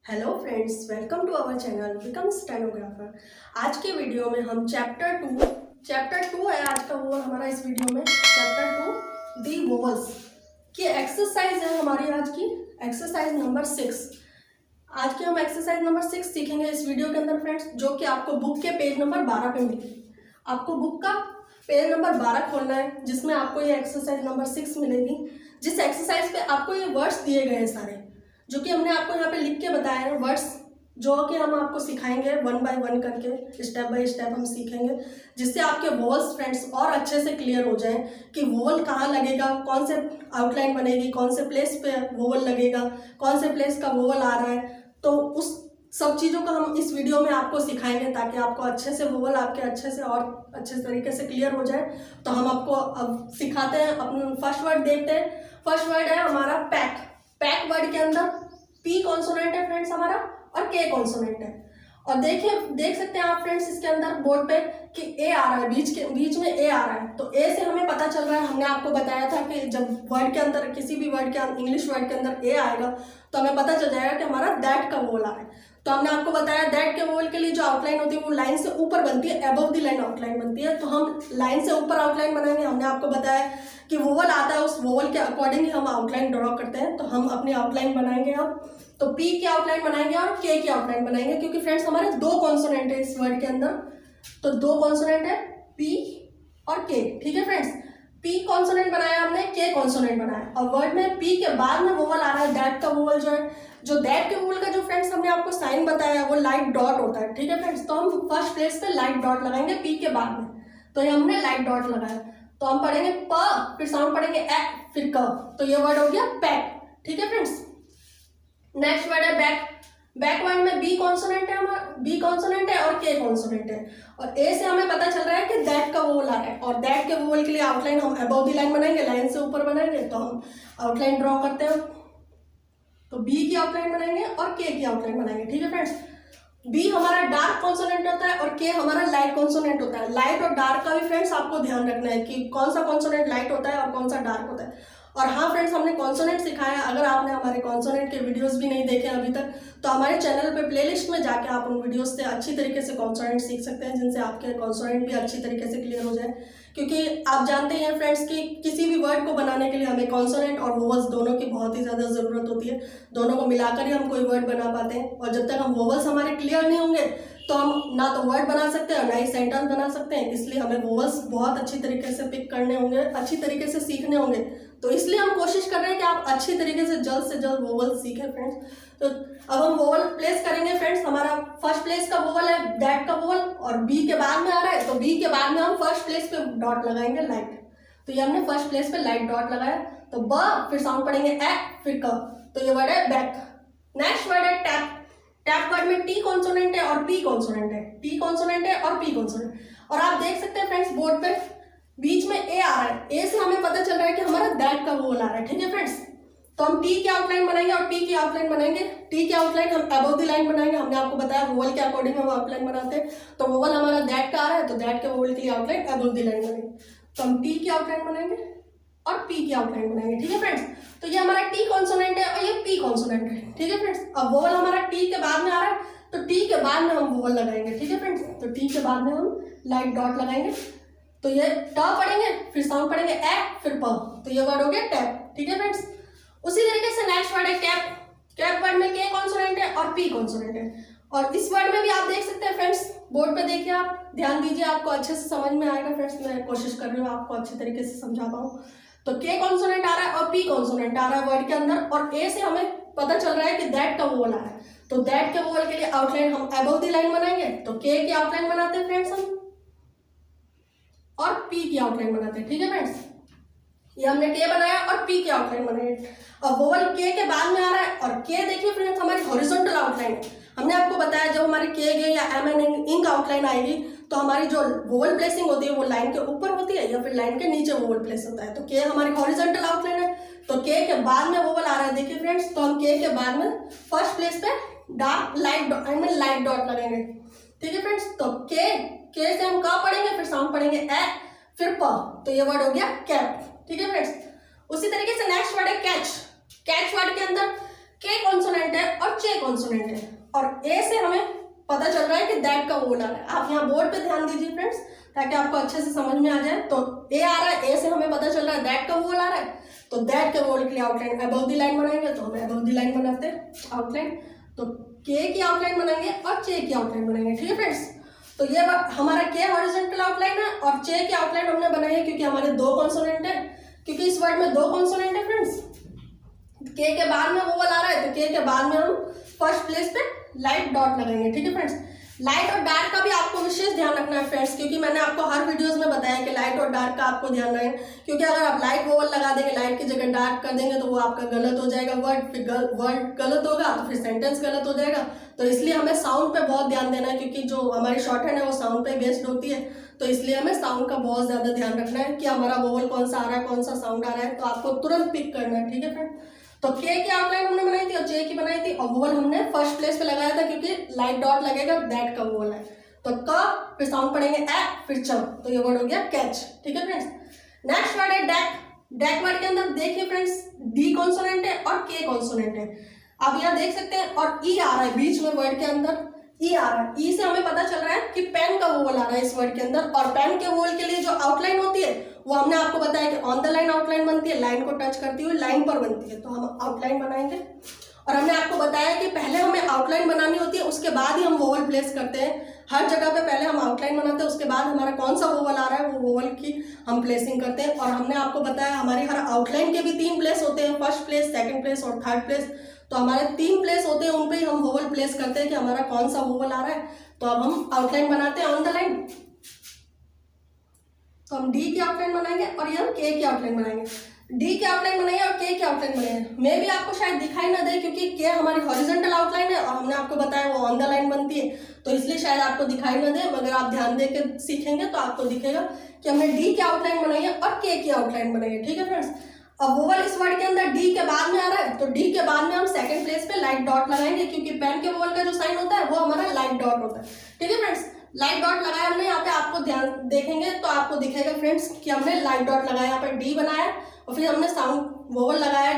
Hello friends, welcome to our channel become stenographer. आज के video में हम चैप्टर टू है आज का वो हमारा। इस वीडियो में चैप्टर 2 दी वोवल्स की एक्सरसाइज है हमारी आज की एक्सरसाइज नंबर 6। आज की हम एक्सरसाइज नंबर 6 सीखेंगे इस वीडियो के अंदर फ्रेंड्स, जो कि आपको बुक के पेज नंबर 12 पे मिलेगी। आपको बुक का पेज नंबर 12 खोलना है, जिसमें आपको ये एक्सरसाइज नंबर 6 मिलेगी। जिस एक्सरसाइज पे आपको ये वर्ड्स दिए गए हैं सारे, जो कि हमने आपको यहाँ पे लिख के बताया है वर्ड्स, जो कि हम आपको सिखाएंगे वन बाय वन करके, स्टेप बाय स्टेप हम सीखेंगे, जिससे आपके वोवल्स फ्रेंड्स और अच्छे से क्लियर हो जाए कि वोवल कहाँ लगेगा, कौन से आउटलाइन बनेगी, कौन से प्लेस पे वोवल लगेगा, कौन से प्लेस का वोवल आ रहा है। तो उस सब चीज़ों को हम इस वीडियो में आपको सिखाएंगे, ताकि आपको अच्छे से वोवल आपके अच्छे से और अच्छे तरीके से क्लियर हो जाए। तो हम आपको अब सिखाते हैं। अपना फर्स्ट वर्ड देखते हैं। फर्स्ट वर्ड है हमारा पैक। पैक वर्ड के अंदर पी कॉन्सोनेंट है फ्रेंड्स हमारा, और के कॉन्सोनेंट है। और देख सकते हैं आप फ्रेंड्स इसके अंदर बोर्ड पे कि ए आ रहा है, बीच में ए आ रहा है। तो ए से हमें पता चल रहा है, हमने आपको बताया था कि जब वर्ड के अंदर किसी भी वर्ड के इंग्लिश वर्ड के अंदर ए आएगा तो हमें पता चल जाएगा कि हमारा दैट का वोवल आ रहा है। तो हमने आपको बताया दैट के वोवल के लिए जो आउटलाइन होती है वो लाइन से ऊपर बनती है, अबव द लाइन आउटलाइन बनती है। तो हम लाइन से ऊपर आउटलाइन बनाएंगे। हमने आपको बताया कि वोवल आता है, उस वोवल के अकॉर्डिंग ही हम आउटलाइन ड्रॉ करते हैं। तो हम अपनी आउटलाइन बनाएंगे अब। तो पी की आउटलाइन बनाएंगे और के की आउटलाइन बनाएंगे, क्योंकि फ्रेंड्स हमारे दो कॉन्सोनेंट है इस वर्ड के अंदर। तो दो कॉन्सोनेंट है पी और के, ठीक है फ्रेंड्स। पी कॉन्सोनेंट बनाया हमने, के कॉन्सोनेंट बनाया, और वर्ड में पी के बाद में वोवल आ रहा है दैट का वोवल जो है। जो दैट के वोवल का जो फ्रेंड्स हमने आपको साइन बताया है वो लाइट डॉट होता है, ठीक है फ्रेंड्स। तो हम फर्स्ट प्लेस पे लाइट डॉट लगाएंगे पी के बाद में। तो ये हमने लाइट डॉट लगाया। तो हम पढ़ेंगे प, फिर साउंड पढ़ेंगे ए, फिर क। तो ये वर्ड हो गया पैक, ठीक है फ्रेंड्स। नेक्स्ट वर्ड है बैक। बैक वर्ड में बी कॉन्सोनेंट है हमारा, बी कॉन्सोनेंट है और के कॉन्सोनेंट है। और ए से हमें पता चल रहा है कि दैट का वोवल आ रहा है, और दैट के वोवल के लिए आउटलाइन हम अबव द लाइन बनाएंगे, लाइन से ऊपर बनाएंगे। तो हम आउटलाइन ड्रॉ करते हैं। तो बी की आउटलाइन बनाएंगे और के की आउटलाइन बनाएंगे, ठीक है फ्रेंड्स। बी हमारा डार्क कॉन्सोनेंट होता है और के हमारा लाइट कॉन्सोनेंट होता है। लाइट और डार्क का भी फ्रेंड्स आपको ध्यान रखना है कि कौन सा कॉन्सोनेंट लाइट होता है और कौन सा डार्क होता है। और हाँ फ्रेंड्स, हमने कॉन्सोनेंट सिखाया। अगर आपने हमारे कॉन्सोनेंट के वीडियोस भी नहीं देखे अभी तक, तो हमारे चैनल पे प्लेलिस्ट में जाके आप उन वीडियोस से अच्छी तरीके से कॉन्सोनेंट सीख सकते हैं, जिनसे आपके कॉन्सोनेंट भी अच्छी तरीके से क्लियर हो जाए। क्योंकि आप जानते हैं फ्रेंड्स कि किसी भी वर्ड को बनाने के लिए हमें कॉन्सोनेंट और वोवल्स दोनों की बहुत ही ज़्यादा ज़रूरत होती है। दोनों को मिलाकर ही हम कोई वर्ड बना पाते हैं। और जब तक हम वोवल्स हमारे क्लियर नहीं होंगे तो हम ना तो वर्ड बना सकते हैं, ना ही सेंटेंस बना सकते हैं। इसलिए हमें वोवल्स बहुत अच्छी तरीके से पिक करने होंगे, अच्छी तरीके से सीखने होंगे। तो इसलिए हम कोशिश कर रहे हैं कि आप अच्छी तरीके से जल्द वोवल सीखें फ्रेंड्स। तो अब हम वोवल प्लेस करेंगे फ्रेंड्स। हमारा फर्स्ट प्लेस का वोवल है दैट का वोवल, और बी के बाद में आ रहा है। तो बी के बाद में हम फर्स्ट प्लेस पे डॉट लगाएंगे लाइट। तो ये हमने फर्स्ट प्लेस पे लाइट डॉट लगाया। तो ब, फिर साउंड पढ़ेंगे ए, फिर क। तो ये वर्ड है बैक। नेक्स्ट वर्ड है टैप। टैप वर्ड में टी कॉन्सोनेंट है और पी कॉन्सोनेंट है, टी कॉन्सोनेंट है और पी कॉन्सोनेंट। और आप देख सकते हैं फ्रेंड्स बोर्ड पे बीच में ए आ रहा है। ए से हमें पता चल रहा है कि हमारा दैट का वोवल आ रहा है, ठीक है फ्रेंड्स। तो हम टी की आउटलाइन बनाएंगे और पी की आउटलाइन बनाएंगे। टी की आउटलाइन हम अबव द लाइन बनाएंगे। हमने आपको बताया वोवल के अकॉर्डिंग हम आउटलाइन बनाते हैं। तो वोवल हमारा दैट का आ रहा है, तो दैट के वोवल के लिए आउटलाइन अबव द लाइन बनाएंगे। तो हम टी की आउटलाइन बनाएंगे और पी की आउटलाइन बनाएंगे, ठीक है फ्रेंड्स। तो ये हमारा टी कॉन्सोनेंट है और ये पी कॉन्सोनेंट है, ठीक है फ्रेंड्स। अब वोवल हमारा टी के बाद में आ रहा है, तो टी के बाद में हम वोवल लगाएंगे, ठीक है फ्रेंड्स। तो टी के बाद में हम लाइट डॉट लगाएंगे। तो ये ट पढ़ेंगे, फिर साउंड पढ़ेंगे ए, फिर प। तो ये वर्ड हो गया टैप, ठीक है फ्रेंड्स। उसी तरीके से नेक्स्ट वर्ड है कैप। कैप वर्ड में के कॉन्सोनेंट है और पी कॉन्सोनेंट है। और इस वर्ड में भी आप देख सकते हैं फ्रेंड्स, बोर्ड पे देखिए, आप ध्यान दीजिए, आपको अच्छे से समझ में आएगा फ्रेंड्स। मैं कोशिश कर रही हूँ आपको अच्छे तरीके से समझा पाऊँ। तो के कॉन्सोनेंट आ रहा है और पी कॉन्सोनेंट आ रहा है वर्ड के अंदर, और ए से हमें पता चल रहा है कि दैट का वोवल आ रहा है। तो दैट के वोवल के लिए आउटलाइन हम अबव द लाइन बनाएंगे। तो के की आउटलाइन बनाते हैं फ्रेंड्स हम, और पी की आउटलाइन बनाते हैं, ठीक है फ्रेंड्स। ये हमने के बनाया और पी की आउटलाइन बनाई। अब वोवल के बाद में आ रहा है, और के देखिए फ्रेंड्स हमारी हॉरिजॉन्टल आउटलाइन है। हमने आपको बताया जब हमारी के गे या एम एन इंक आउटलाइन आएगी तो हमारी जो वोवल प्लेसिंग होती है वो लाइन के ऊपर होती है या फिर लाइन के नीचे वोवल प्लेस होता है। तो के हमारी हॉरिजॉन्टल आउटलाइन है। तो के बाद में वोवल आ रहा है, देखिए फ्रेंड्स। तो हम के बाद में फर्स्ट प्लेस पे डार्क लाइट डॉट लगेंगे, ठीक है फ्रेंड्स। तो के से हम का पढ़ेंगे, फिर साउंड पढ़ेंगे ए, फिर प। तो ये वर्ड हो गया कैप, ठीक है फ्रेंड्स। उसी तरीके से नेक्स्ट वर्ड है कैच। कैच वर्ड के अंदर के कॉन्सोनेंट है और चे कॉन्सोनेंट है, और ए से हमें पता चल रहा है कि दैट का वोवल आ रहा है। आप यहाँ बोर्ड पे ध्यान दीजिए फ्रेंड्स, ताकि आपको अच्छे से समझ में आ जाए। तो ए आ रहा है, ए से हमें पता चल रहा है दैट का वोवल आ रहा है, तो दैट के वोवल के लिए आउटलाइन अबव दी लाइन बनाएंगे, तो हम अबव दी लाइन बनाते हैं आउटलाइन। तो के की आउटलाइन बनाएंगे और चे की आउटलाइन बनाएंगे, ठीक है फ्रेंड्स। तो ये हमारा के हॉरिजॉन्टल आउटलाइन है और चे की आउटलाइन हमने बनाई है क्योंकि हमारे दो कॉन्सोनेंट है, क्योंकि इस वर्ड में दो कॉन्सोनेंट है फ्रेंड्स। के बाद में वोवल आ रहा है, तो के बाद में हम फर्स्ट प्लेस पे लाइट डॉट लगाएंगे, ठीक है फ्रेंड्स। लाइट और डार्क का भी आपको विशेष ध्यान रखना है फ्रेंड्स, क्योंकि मैंने आपको हर वीडियोस में बताया कि लाइट और डार्क का आपको ध्यान रहे, क्योंकि अगर आप लाइट वोवल लगा देंगे, लाइट की जगह डार्क कर देंगे, तो वो आपका गलत हो जाएगा वर्ड, फिर वर्ड गलत होगा तो फिर सेंटेंस गलत हो जाएगा। तो इसलिए हमें साउंड पे बहुत ध्यान देना है, क्योंकि जो हमारी शॉर्टहैंड है वो साउंड पे बेस्ड होती है। तो इसलिए हमें साउंड का बहुत ज्यादा ध्यान रखना है कि हमारा वोवल कौन सा आ रहा है, कौन सा साउंड आ रहा है, तो आपको तुरंत पिक करना है, ठीक है फ्रेंड। तो के की आउटलाइन हमने बनाई थी और चे की बनाई थी, और वोवल हमने फर्स्ट प्लेस पे लगाया था क्योंकि लाइट डॉट लगेगा, दैट का वोवल है। तो क, फिर साउंड पढ़ेंगे ए, फिर च, तो ये वर्ड हो गया कैच, ठीक है फ्रेंड्स। नेक्स्ट वर्ड है डैक। डैक वर्ड के अंदर देखिए फ्रेंड्स, डी कॉन्सोनेंट है और के कॉन्सोनेंट है, आप यहाँ देख सकते हैं, और ई आ रहा है बीच में वर्ड के अंदर, ई आ रहा है। ई से हमें पता चल रहा है कि पेन का वोवल आ रहा है इस वर्ड के अंदर, और पेन के वोवल के लिए जो आउटलाइन होती है वो हमने आपको बताया कि ऑन द लाइन आउटलाइन बनती है, लाइन को टच करती हुई लाइन पर बनती है, तो हम आउटलाइन बनाएंगे। और हमने आपको बताया कि पहले हमें आउटलाइन बनानी होती है, उसके बाद ही हम वोवल प्लेस करते हैं। हर जगह पे पहले हम आउटलाइन बनाते हैं, उसके बाद हमारा कौन सा वोवल आ रहा है वो वोवल की हम प्लेसिंग करते हैं। और हमने आपको बताया हमारी हर आउटलाइन के भी 3 प्लेस होते हैं, फर्स्ट प्लेस, सेकंड प्लेस और थर्ड प्लेस। तो हमारे 3 प्लेस होते हैं, उन पे ही हम वोवल प्लेस करते हैं कि हमारा कौन सा वोवल आ रहा है। तो अब हम आउटलाइन बनाते हैं ऑन द लाइन, तो हम डी की आउटलाइन बनाएंगे और ये हम के की आउटलाइन बनाएंगे। डी की आउटलाइन बनाएंगे और के की आउटलाइन बनाएंगे। मे भी आपको शायद दिखाई ना दे, क्योंकि के हमारी हॉरिजॉन्टल आउटलाइन है और हमने आपको बताया वो ऑन द लाइन बनती है, तो इसलिए शायद आपको दिखाई ना दे, मगर आप ध्यान दे के सीखेंगे तो आपको दिखेगा कि हमने डी की आउटलाइन बनाई है और के की आउटलाइन बनाई है, ठीक है फ्रेंड्स। अब वोवल इस वर्ड के अंदर डी के बाद में आ रहा है, तो डी के बाद में हम सेकंड प्लेस पे लाइट डॉट लगाएंगे, क्योंकि पेन के वोवल का जो साइन होता है वो हमारा लाइट डॉट होता है, ठीक है फ्रेंड्स। लाइट डॉट लगाया हमने यहाँ पे, आपको ध्यान देखेंगे तो आपको दिखेगा फ्रेंड्स कि हमने लाइट डॉट लगाया, यहाँ पे डी बनाया और फिर हमने साउंड वोवल लगाया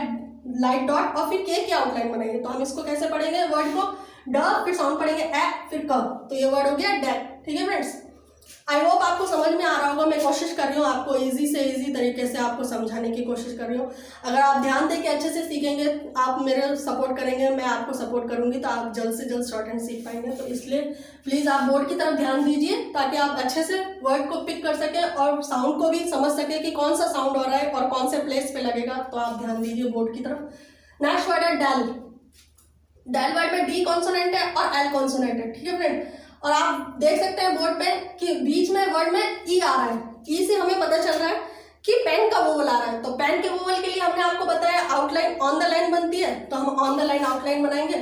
लाइट डॉट, और फिर के की आउटलाइन बनाएंगे। तो हम इसको कैसे पढ़ेंगे, वर्ड को ड, फिर साउंड पढ़ेंगे ए, फिर क, तो ये वर्ड हो गया डैक, ठीक है फ्रेंड्स। आई होप आपको समझ में आ रहा होगा, मैं कोशिश कर रही हूँ आपको इजी से इजी तरीके से आपको समझाने की कोशिश कर रही हूँ। अगर आप ध्यान देके अच्छे से सीखेंगे, आप मेरे सपोर्ट करेंगे, मैं आपको सपोर्ट करूंगी, तो आप जल्द से जल्द शॉर्ट हैंड सीख पाएंगे। तो इसलिए प्लीज़ आप बोर्ड की तरफ ध्यान दीजिए, ताकि आप अच्छे से वर्ड को पिक कर सकें और साउंड को भी समझ सकें कि कौन सा साउंड हो रहा है और कौन से प्लेस पे लगेगा। तो आप ध्यान दीजिए बोर्ड की तरफ। नेक्स्ट वर्ड है डेल। डेल वर्ड में डी कॉन्सोनेंट है और एल कॉन्सोनेंट है, ठीक है फ्रेंड। और आप देख सकते हैं बोर्ड पे कि बीच में वर्ड में ई आ रहा है, ई से हमें पता चल रहा है कि पेन का वोवल आ रहा है। तो पेन के वोवल के लिए हमने आपको बताया आउटलाइन ऑन द लाइन बनती है, तो हम ऑन द लाइन आउटलाइन बनाएंगे,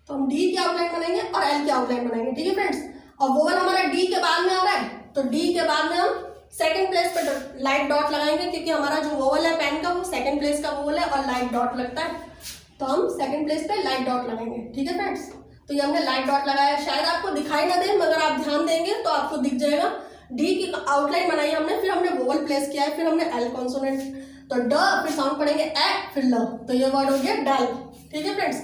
तो हम डी की आउटलाइन बनाएंगे और एल की आउटलाइन बनाएंगे, ठीक है फ्रेंड्स। और वोवल हमारा डी के बाद में आ रहा है, तो डी के बाद में हम सेकंड प्लेस पे लाइट डॉट लगाएंगे, क्योंकि हमारा जो वोवल है पेन का वो सेकंड प्लेस का वोवल है और लाइट डॉट लगता है, तो हम सेकंड प्लेस पे लाइट डॉट लगाएंगे, ठीक है फ्रेंड्स। तो ये हमने लाइट डॉट लगाया, शायद आपको दिखाई ना दे, मगर आप ध्यान देंगे तो आपको दिख जाएगा। डी की आउटलाइन बनाई हमने, फिर हमने वोवल प्लेस किया है, फिर हमने एल कॉन्सोनेंट, तो ड, फिर साउंड पढ़ेंगे ए, फिर ल, तो ये वर्ड हो गया डेल, ठीक है फ्रेंड्स।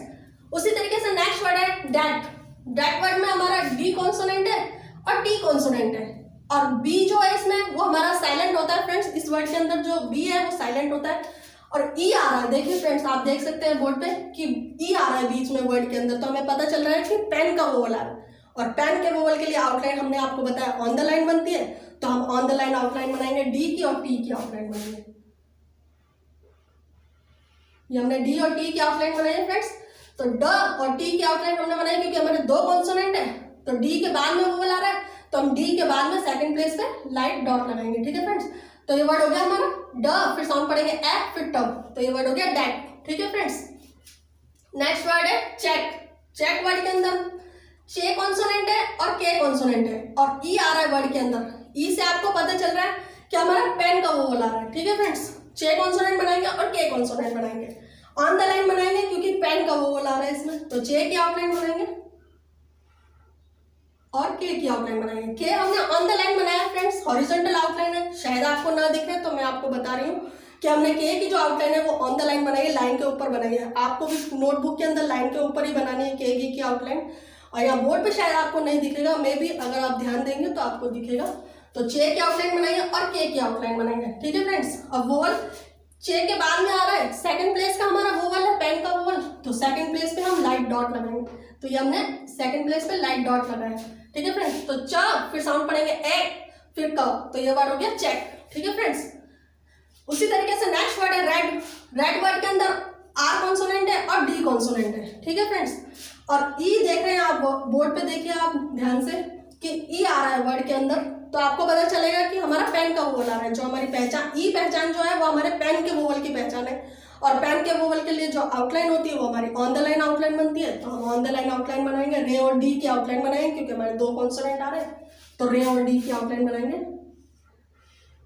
उसी तरीके से नेक्स्ट वर्ड है डैट। डैट वर्ड में हमारा डी कॉन्सोनेंट है और टी कॉन्सोनेंट है, और बी जो है इसमें वो हमारा साइलेंट होता है फ्रेंड्स। इस वर्ड के अंदर जो बी है वो साइलेंट होता है, और ई आ रहा है, देखिए फ्रेंड्स आप देख सकते हैं बोर्ड पे कि ई आ रहा है बीच में वर्ड के अंदर, तो हमें पता चल रहा है कि पेन का वोवल आ रहा है। और पेन के वोवल के लिए आउटलाइन हमने आपको बताया ऑन द लाइन बनती है, तो हम ऑन द लाइन आउटलाइन बनाएंगे, डी की और टी की आउटलाइन बनाएंगे। ये हमने डी और टी की आउटलाइन बनाई है फ्रेंड्स। तो ड और टी की आउटलाइन हमने बनाई क्योंकि हमारे दो कॉन्सोनेंट है, तो डी के बाद में वोवल आ रहा है, तो हम डी के बाद में सेकंड प्लेस पे लाइट डॉट लगाएंगे, ठीक है फ्रेंड्स। तो ये वर्ड हो गया हमारा ड, फिर साउंड पढ़ेंगे ए, फिर टब, तो ये वर्ड हो गया डैट, ठीक है फ्रेंड्स। नेक्स्ट वर्ड है चेक। चेक वर्ड के अंदर चे कॉन्सोनेंट है और के कॉन्सोनेंट है, और ई आ रहा है वर्ड के अंदर। ई से आपको पता चल रहा है कि हमारा पेन का वोवल आ रहा है, ठीक है फ्रेंड्स। चे कॉन्सोनेंट बनाएंगे और के कॉन्सोनेंट बनाएंगे, ऑन द लाइन बनाएंगे क्योंकि पेन का वोवल आ रहा है इसमें, तो चे की आउटलाइन बनाएंगे और के की आउटलाइन बनाएंगे। के हमने ऑन द लाइन बनाया फ्रेंड्स, हॉरिजॉन्टल आउटलाइन है, शायद आपको ना दिखे तो मैं आपको बता रही हूँ कि हमने के की जो आउटलाइन है वो ऑन द लाइन बनाई है, लाइन के ऊपर बनाई है। आपको भी नोटबुक के अंदर लाइन के ऊपर ही बनानी है के की आउटलाइन, और यहाँ बोर्ड पे शायद आपको नहीं दिखेगा, मे भी अगर आप ध्यान देंगे तो आपको दिखेगा। तो चे की आउटलाइन बनाई है और के की आउटलाइन बनाई है, ठीक है फ्रेंड्स। अब वोवल चे के बाद में आ रहा है, सेकंड प्लेस का हमारा वोवल है पेन का वोवल, तो सेकंड प्लेस पे हम लाइट डॉट लगाएंगे। तो ये हमने सेकंड प्लेस पे लाइट डॉट लगाया, ठीक है फ्रेंड्स। तो च, फिर साउंड पढ़ेंगे ए, फिर क, तो ये वर्ड हो गया चेक, ठीक है फ्रेंड्स। उसी तरीके से नेक्स्ट वर्ड है रेड। रेड वर्ड के अंदर आर कॉन्सोनेंट है और डी कॉन्सोनेंट है, ठीक है फ्रेंड्स। और ई देख रहे हैं आप बोर्ड पे, देखिए आप ध्यान से कि ई आ रहा है वर्ड के अंदर, तो आपको पता चलेगा कि हमारा पेन का वोवल आ रहा है। जो हमारी पहचान ई पहचान जो है वो हमारे पेन के वोवल की पहचान है, और पेन के वोवल के लिए जो आउटलाइन होती है वो हमारी ऑन द लाइन आउटलाइन बनती है। तो हम ऑन द लाइन आउटलाइन बनाएंगे, रे और डी की आउटलाइन बनाएंगे, क्योंकि हमारे दो कॉन्सोनेंट आ रहे हैं, तो रे और डी की आउटलाइन बनाएंगे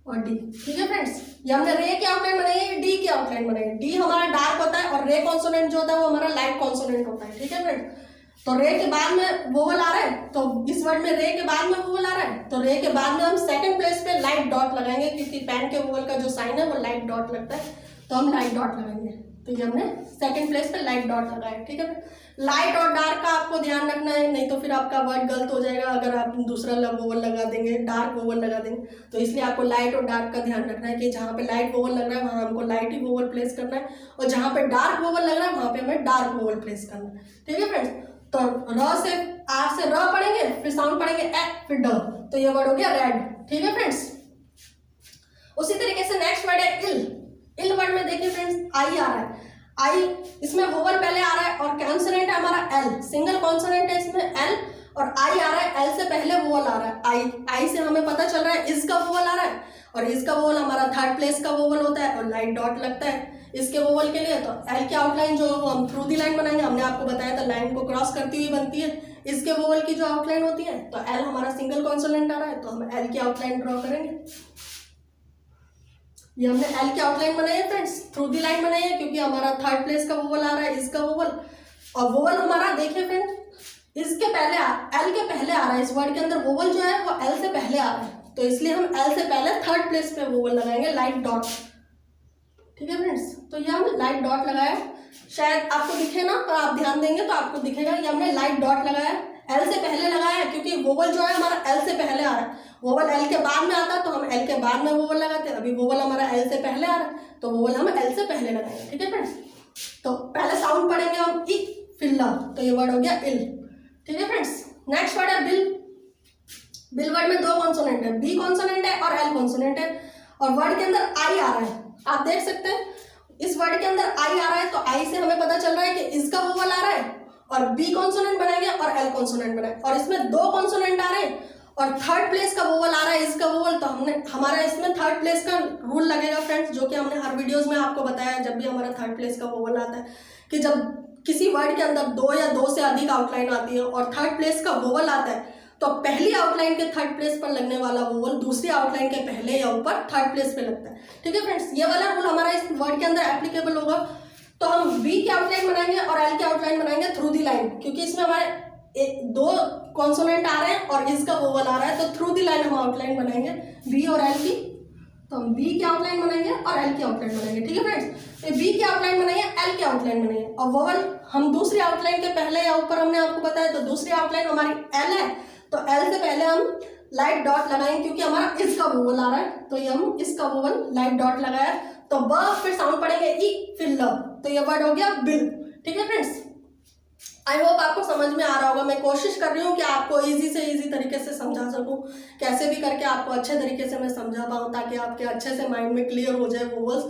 और डी, ठीक है फ्रेंड्स। ये हमने रे की आउटलाइन बनाई है, डी की आउटलाइन बनाई है। डी हमारा डार्क होता है और रे कॉन्सोनेंट जो होता है वो हमारा लाइट कॉन्सोनेंट होता है, ठीक है फ्रेंड्स। तो रे के बाद में वोवल आ रहा है, तो इस वर्ड में रे के बाद में वोवल आ रहा है, तो रे के बाद में हम सेकंड प्लेस पे लाइट डॉट लगाएंगे, क्योंकि पेन के वोवल का जो साइन है वो लाइट डॉट लगता है, तो हम लाइट डॉट लगाएंगे। तो ये हमने सेकंड प्लेस पे लाइट डॉट लगाया, ठीक है। लाइट और डार्क का आपको ध्यान रखना है, नहीं तो फिर आपका वर्ड गलत हो जाएगा अगर आप दूसरा वोवल लगा देंगे, डार्क वोवल लगा देंगे। तो इसलिए आपको लाइट और डार्क का ध्यान रखना है कि जहाँ पे लाइट वोवल लग रहा है वहाँ हमको लाइट ही वोवल प्लेस करना है, और जहाँ पे डार्क वोवल लग रहा है वहाँ पे हमें डार्क वोवल प्लेस करना है, ठीक है फ्रेंड्स। तो र से आर से र पढ़ेंगे, फिर साउंड पढ़ेंगे ए, फिर ड, तो ये वर्ड हो गया रेड, ठीक है फ्रेंड्स। उसी तरीके से नेक्स्ट वर्ड है इल। इल वर्ड में देखिए फ्रेंड्स आई आ रहा है, आई इसमें वोवल पहले आ रहा है और कॉन्सोनेंट है हमारा एल, सिंगल कॉन्सोनेंट है इसमें एल, और आई आ रहा है, एल से पहले वोवल आ रहा है आई। आई से हमें पता चल रहा है इसका वोवल आ रहा है, और इसका वोवल हमारा थर्ड प्लेस का वोवल होता है और लाइट डॉट लगता है इसके वोवल के लिए। तो एल की आउटलाइन जो हम थ्रू दी लाइन बनाएंगे, हमने आपको बताया था लाइन को क्रॉस करती हुई बनती है इसके वोवल की जो आउटलाइन होती है। तो एल हमारा सिंगल कॉन्सोनेंट आ रहा है, तो हम एल की आउटलाइन ड्रॉ करेंगे। ये हमने एल की आउटलाइन बनाई है फ्रेंड्स, थ्रू दी लाइन बनाई है, क्योंकि हमारा थर्ड प्लेस का वोवल आ रहा है इसका वोवल, और वोवल हमारा देखिए फ्रेंड्स इसके पहले एल के पहले आ रहा है, इस वर्ड के अंदर वोवल जो है वो एल से पहले आ रहा है, तो इसलिए हम एल से पहले थर्ड प्लेस पे वोवल लगाएंगे लाइट डॉट, ठीक है फ्रेंड्स। तो ये हम लाइट डॉट लगाया, शायद आपको दिखे ना, तो आप ध्यान देंगे तो आपको दिखेगा। ये हमने लाइट डॉट लगाया, एल से पहले लगाया, क्योंकि वोवल जो है हमारा एल से पहले आ रहा है। वोवल एल के बाद में आता है तो हम एल के बाद में वोवल लगाते हैं, अभी वोवल हमारा एल से पहले आ रहा है तो वोवल हम एल से पहले लगाएंगे, ठीक है फ्रेंड्स। तो पहले साउंड पढ़ेंगे हम ई, फिर ल, तो ये वर्ड हो गया इल, ठीक है फ्रेंड्स। नेक्स्ट वर्ड है बिल। बिल वर्ड में दो कॉन्सोनेंट है, बी कॉन्सोनेंट है और एल कॉन्सोनेंट है, और वर्ड के अंदर आई आ रहा है, आप देख सकते हैं इस वर्ड के अंदर आई आ रहा है, तो आई से हमें पता चल रहा है कि इसका वोवल आ रहा है, और बी कॉन्सोनेंट बनाएंगे और एल कॉन्सोनेंट बनाएंगे, और इसमें दो कॉन्सोनेंट आ रहे हैं और थर्ड प्लेस का वोवल आ रहा है इसका वोवल, तो हमारा इसमें थर्ड प्लेस का रूल लगेगा फ्रेंड्स, जो कि हमने हर वीडियोस में आपको बताया है। जब भी हमारा थर्ड प्लेस का वोवल आता है कि जब किसी वर्ड के अंदर दो या दो से अधिक आउटलाइन आती है और थर्ड प्लेस का वोवल आता है, तो पहली आउटलाइन के थर्ड प्लेस पर लगने वाला वोवल दूसरी आउटलाइन के पहले या ऊपर थर्ड प्लेस पे लगता है, ठीक है फ्रेंड्स। ये वाला रूल हमारा इस वर्ड के अंदर एप्लीकेबल होगा। तो हम बी की आउटलाइन बनाएंगे और एल की आउटलाइन बनाएंगे थ्रू दी लाइन, क्योंकि इसमें हमारे दो कॉन्सोनेंट आ रहे हैं और इसका वोवल आ रहा है, तो थ्रू दी लाइन हम आउटलाइन बनाएंगे बी और एल की। तो हम बी की आउटलाइन बनाएंगे और एल की आउटलाइन बनाएंगे, ठीक है फ्रेंड्स। तो बी की आउटलाइन बनाइए, एल की आउटलाइन बनाइए, और वोवल हम दूसरी आउटलाइन के पहले या ऊपर हमने आपको बताया, तो दूसरी आउटलाइन हमारी एल है, तो एल से पहले हम लाइट डॉट लगाएंगे, क्योंकि हमारा इसका वोवल आ रहा है, तो ये हम इसका वोवल लाइट डॉट लगाया। तो ब, फिर साउंड पढ़ेंगे ई, फिर ल, तो ये वर्ड हो गया बिल, ठीक है फ्रेंड्स। आई होप आपको समझ में आ रहा होगा। मैं कोशिश कर रही हूँ कि आपको इजी से इजी तरीके से समझा सकूँ, कैसे भी करके आपको अच्छे तरीके से मैं समझा पाऊँ, ताकि आपके अच्छे से माइंड में क्लियर हो जाए वोवल्स,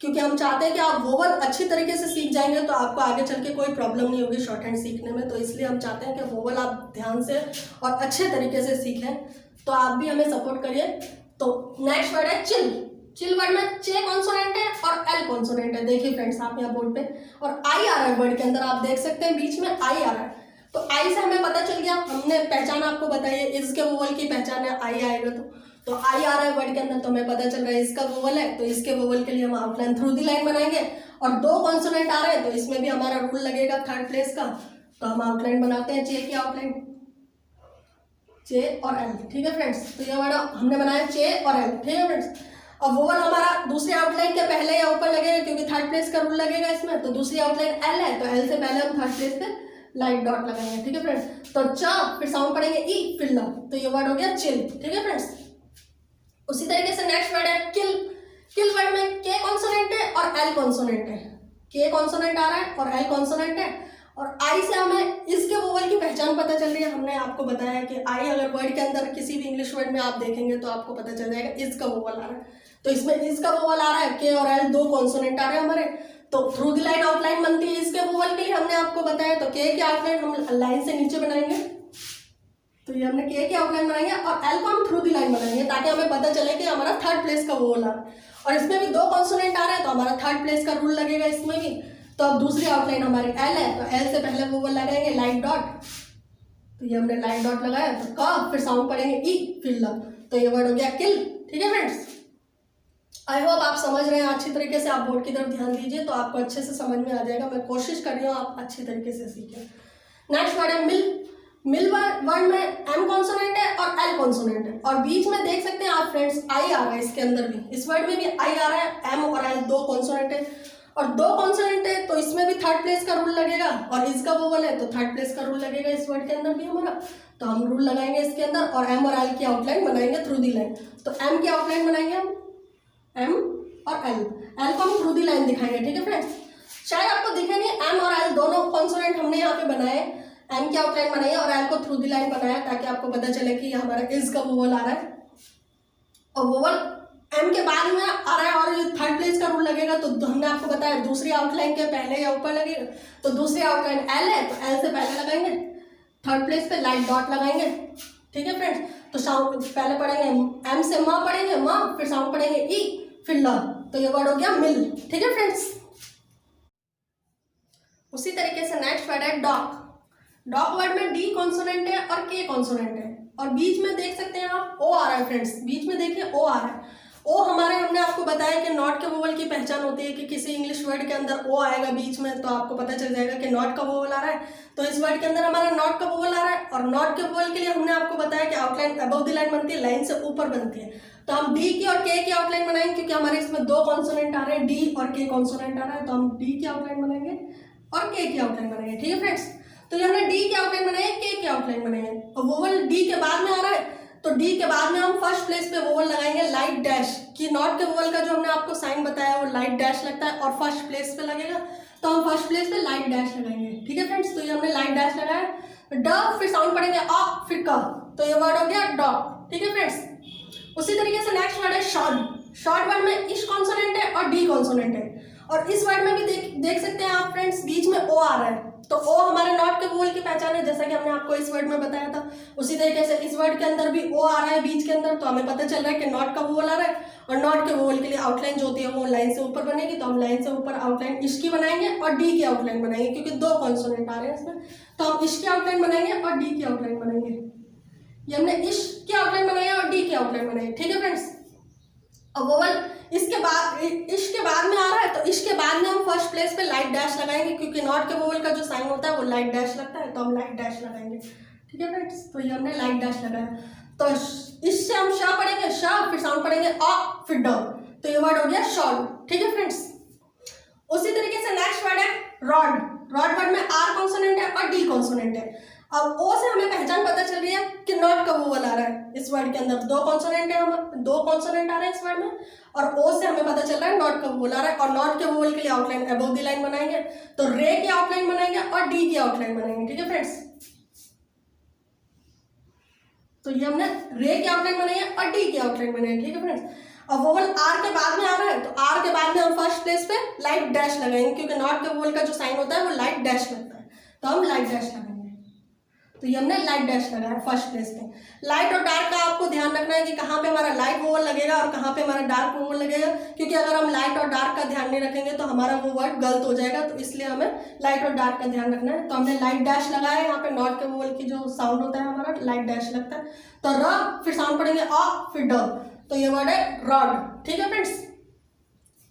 क्योंकि हम चाहते हैं कि आप वोवल अच्छी तरीके से सीख जाएंगे तो आपको आगे चल के कोई प्रॉब्लम नहीं होगी शॉर्ट हैंड सीखने में। तो इसलिए हम चाहते हैं कि वोवल आप ध्यान से और अच्छे तरीके से सीखें, तो आप भी हमें सपोर्ट करिए। तो नेक्स्ट वर्ड है चिल। चिल वर्ड में चे कॉन्सोनेंट है और एल कॉन्सोनेंट है, देखिए फ्रेंड्स आप यहाँ बोर्ड पे, और आई आ रहा है वर्ड के अंदर, आप देख सकते हैं बीच में आई आ रहा है। तो आई से हमें पता चल गया, हमने पहचान आपको बताई है, इसके वोवल की पहचान है आई आएगा, तो आई आ रहा है वर्ड के अंदर, तो हमें पता चल रहा है इसका वोवल है, तो इसके वोवल के लिए हम आउटलाइन थ्रू दी लाइन बनाएंगे। और दो कॉन्सोनेंट आ रहे हैं, तो इसमें भी हमारा रूल लगेगा थर्ड प्लेस का, तो हम आउटलाइन बनाते हैं चे की आउटलाइन, चे और एल, ठीक है फ्रेंड्स। तो ये वर्ड हमने बनाया चे और एल, ठीक है फ्रेंड्स। और वोवल हमारा दूसरी आउटलाइन के पहले या ऊपर लगेगा क्योंकि थर्ड प्लेस का रूल लगेगा इसमें। तो दूसरी आउटलाइन एल है, तो एल से पहले हम थर्ड प्लेस पे लाइट डॉट लगाएंगे, ठीक है फ्रेंड्स। तो च, फिर साउंड पढ़ेंगे ई, फिर ल, तो ये वर्ड हो गया चिल, ठीक है फ्रेंड्स। उसी तरीके से नेक्स्ट वर्ड है किल। किल वर्ड में के कॉन्सोनेंट है और एल कॉन्सोनेंट है। के कॉन्सोनेंट आ रहा है और एल कॉन्सोनेंट है, और आई से हमें इसके वोवल की पहचान पता चल रही है। हमने आपको बताया कि आई अगर वर्ड के अंदर किसी भी इंग्लिश वर्ड में आप देखेंगे तो आपको पता चल जाएगा इसका वोवल आ रहा है। तो इसमें इसका वोवल आ रहा है, के और एल दो कॉन्सोनेंट आ रहे हैं हमारे। तो थ्रू द लाइन आउटलाइन बनती है इसके वोवल के लिए, हमने आपको बताया। तो के की आउटलाइन हम लाइन से नीचे बनाएंगे, तो ये हमने के की आउटलाइन बनाएंगे, और एल को हम थ्रू द लाइन बनाएंगे ताकि हमें पता चले कि हमारा थर्ड प्लेस का वोवल आ रहा है। और इसमें भी दो कॉन्सोनेंट आ रहे हैं तो हमारा थर्ड प्लेस का रूल लगेगा इसमें भी। तो अब दूसरी आउटलाइन हमारी एल है, तो एल से पहले वोवल लगाएंगे लाइट डॉट, तो ये हमने लाइट डॉट लगाया। तो का, फिर साउंड पढ़ेंगे ई, फिर ल, तो ये वर्ड हो गया किल, ठीक है फ्रेंड्स। आई होप आप समझ रहे हैं अच्छी तरीके से। आप बोर्ड की तरफ ध्यान दीजिए तो आपको अच्छे से समझ में आ जाएगा। मैं कोशिश कर रही हूँ आप अच्छी तरीके से सीखें। नेक्स्ट वर्ड है मिल। मिल वर्ड में एम कॉन्सोनेंट है और एल कॉन्सोनेंट है, और बीच में देख सकते हैं आप फ्रेंड्स आई आ रहा है इसके अंदर भी। इस वर्ड में भी आई आ रहा है, एम और एल दो कॉन्सोनेंट है, और दो कॉन्सोनेंट है तो इसमें भी थर्ड प्लेस का रूल लगेगा, और इसका वोवल है तो थर्ड प्लेस का रूल लगेगा इस वर्ड के अंदर भी हमारा। तो हम रूल लगाएंगे इसके अंदर, और एम और एल की आउटलाइन बनाएंगे थ्रू दी लाइन। तो एम की आउटलाइन बनाएंगे हम, एम और एल को हम थ्रू दी लाइन दिखाएंगे, ठीक है फ्रेंड्स। शायद आपको दिखे नहीं, एम और एल दोनों कॉन्सोनेंट हमने यहाँ पे बनाए, एम की आउटलाइन बनाई है और एल को थ्रू दी लाइन बनाया ताकि आपको पता चले कि हमारा इज का वोवल आ रहा है, और वोवल एम के बाद में आ रहा है और थर्ड प्लेस का रूल लगेगा। तो हमने आपको बताया दूसरी आउटलाइन के पहले या ऊपर लगेगा। तो दूसरी आउटलाइन एल है, तो एल से पहले लगाएंगे, थर्ड प्लेस पे लाइट डॉट लगाएंगे, ठीक है फ्रेंड्स। तो साउंड पहले पढ़ेंगे एम से माँ पढ़ेंगे माँ, फिर साउंड पढ़ेंगे ई, फिर ल, तो ये वर्ड हो गया मिल, ठीक है फ्रेंड्स। उसी तरीके से नेक्स्ट वर्ड है डॉक। डॉक वर्ड में डी कॉन्सोनेंट है और के कॉन्सोनेंट है, और बीच में देख सकते हैं आप ओ आ रहा है फ्रेंड्स। बीच में देखिए ओ आ रहा है। ओ हमारे हमने आपको बताया कि नॉट के वोवल की पहचान होती है कि किसी इंग्लिश वर्ड के अंदर ओ आएगा बीच में तो आपको पता चल जाएगा कि नॉट का वोवल आ रहा है। तो इस वर्ड के अंदर हमारा नॉट का वोवल आ रहा है, और नॉट के वोवल के लिए हमने आपको बताया कि आउटलाइन अबव द लाइन बनती है, लाइन से ऊपर बनती है। तो हम डी की और के की आउटलाइन बनाएंगे क्योंकि हमारे इसमें दो कॉन्सोनेंट आ रहे हैं, डी और के कॉन्सोनेंट आ रहा है। तो हम डी की आउटलाइन बनाएंगे और के की आउटलाइन बनाएंगे, ठीक है फ्रेंड्स। तो ये हमने डी की आउटलाइन बनाई, के की आउटलाइन बनाई, और वोवल डी के बाद में आ रहा है तो डी के बाद में हम फर्स्ट प्लेस पे वोवल लगाएंगे लाइट डैश, कि नॉट के वोवल का जो हमने आपको साइन बताया वो लाइट डैश लगता है और फर्स्ट प्लेस पे लगेगा, तो हम फर्स्ट प्लेस पे लाइट डैश लगाएंगे, ठीक है फ्रेंड्स। तो ये हमने लाइट डैश लगाया, ड, फिर साउंड पढ़ेंगे अ, फिर क, तो ये वर्ड हो गया डॉग, ठीक है फ्रेंड्स। उसी तरीके से नेक्स्ट वर्ड है शॉर्ट। शॉर्ट वर्ड में इश कॉन्सोनेंट है और डी कॉन्सोनेंट है, और इस वर्ड में भी देख सकते हैं आप फ्रेंड्स बीच में ओ आ रहा है। तो ओ हमारे नॉट के वोवल की पहचान है, जैसा कि हमने आपको इस वर्ड में बताया था। उसी तरीके से इस वर्ड के अंदर भी ओ आ रहा है बीच के अंदर, तो हमें पता चल रहा है कि नॉट का वोवल आ रहा है, और नॉट के वोवल के लिए आउटलाइन जो होती है वो लाइन से ऊपर बनेगी। तो हम लाइन से ऊपर आउटलाइन इश की बनाएंगे और डी की आउटलाइन बनाएंगे क्योंकि दो कॉन्सोनेंट आ रहे हैं इसमें। तो हम इश की आउटलाइन बनाएंगे और डी की आउटलाइन बनाएंगे। ये हमने इश की आउटलाइन बनाई और डी की आउटलाइन बनाई, ठीक है फ्रेंड्स। अब वोवल इसके बाद इश के बाद में आ रहा है, तो इश के बाद में हम फर्स्ट प्लेस पे लाइट डैश लगाएंगे क्योंकि नॉट के वोवल का जो साइन होता है वो लाइट डैश लगता है, तो हम लाइट डैश लगाएंगे, ठीक है फ्रेंड्स। तो ये हमने लाइट डैश लगाया। तो इससे हम श पढ़ेंगे, श, फिर साउंड पढ़ेंगे अ, फिर ड, तो ये वर्ड हो गया शॉर्ट, ठीक है फ्रेंड्स। उसी तरीके से नेक्स्ट वर्ड है रॉड। रॉड वर्ड में आर कॉन्सोनेंट है और डी कॉन्सोनेंट है। अब ओ से हमें पहचान पता चल रही है कि नॉट का वोवल आ रहा है इस वर्ड के अंदर, दो कॉन्सोनेंट है, हम दो कॉन्सोनेंट आ रहे हैं इस वर्ड में, और ओ से हमें पता चल रहा है नॉट का वोवल आ रहा है। और नॉट के वोवल के लिए आउटलाइन अबव द लाइन बनाएंगे, तो रे की आउटलाइन बनाएंगे और डी की आउटलाइन बनाएंगे, ठीक है फ्रेंड्स। तो ये हमने रे की आउटलाइन बनाई है और डी की आउटलाइन बनाई है, ठीक है फ्रेंड्स। अब वोवल आर के बाद में आ रहा है, तो आर के बाद में हम फर्स्ट प्लेस पे लाइट डैश लगाएंगे क्योंकि नॉट के वोवल का जो साइन होता है वो लाइट डैश लगता है, तो हम लाइट डैश लगाएंगे। तो ये हमने लाइट डैश लगाया फर्स्ट प्लेस पे। लाइट और डार्क का आपको ध्यान रखना है कि कहाँ पे हमारा लाइट वोवल लगेगा और कहाँ पे हमारा डार्क वोवल लगेगा, क्योंकि अगर हम लाइट और डार्क का ध्यान नहीं रखेंगे तो हमारा वो वर्ड गलत हो जाएगा, तो इसलिए हमें लाइट और डार्क का ध्यान रखना है। तो हमने लाइट डैश लगाया, यहाँ पे नॉट के वोवल की जो साउंड होता है हमारा लाइट डैश लगता है, तो र, फिर साउंड पढ़ेंगे अ, फिर ड, तो ये वर्ड है रॉड, ठीक है फ्रेंड्स।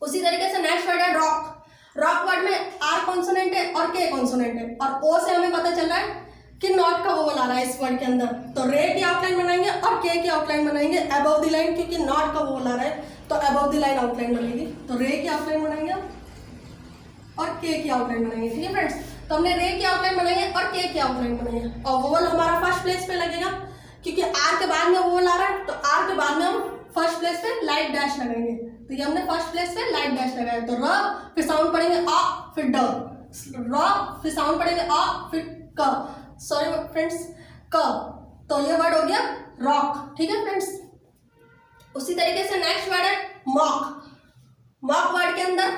उसी तरीके से नेक्स्ट वर्ड है रॉक। रॉक वर्ड में आर कॉन्सोनेंट है और के कॉन्सोनेंट है, और ओ से हमें पता चल रहा है कि नॉट का वोवल आ रहा है इस वर्ड के अंदर, तो रे की आउटलाइन बनाएंगे और के की आउटलाइन बनाएंगे अबव द लाइन क्योंकि नॉट का वोवल आ रहा है। तो अबव द लाइन आउटलाइन बनेगी। तो रे की आउटलाइन बनाएंगे और के की आउटलाइन बनाएंगे। ठीक है फ्रेंड्स, तो हमने रे की आउटलाइन बनाएंगे और के की आउटलाइन बनाएंगे। और वोवल हमारा फर्स्ट प्लेस पे लगेगा क्योंकि आर के बाद में वोवल आ रहा है, तो आर के बाद में हम फर्स्ट प्लेस पे लाइट डैश लगाएंगे। तो ये हमने फर्स्ट प्लेस पे लाइट डैश लगाया। तो र फिर साउंड पढ़ेंगे अ, फिर ड, र फिर साउंड पढ़ेंगे अ, फिर क, सॉरी फ्रेंड्स क। तो ये वर्ड हो गया रॉक। ठीक है फ्रेंड्स, उसी तरीके से नेक्स्ट वर्ड है मॉक। मॉक वर्ड के अंदर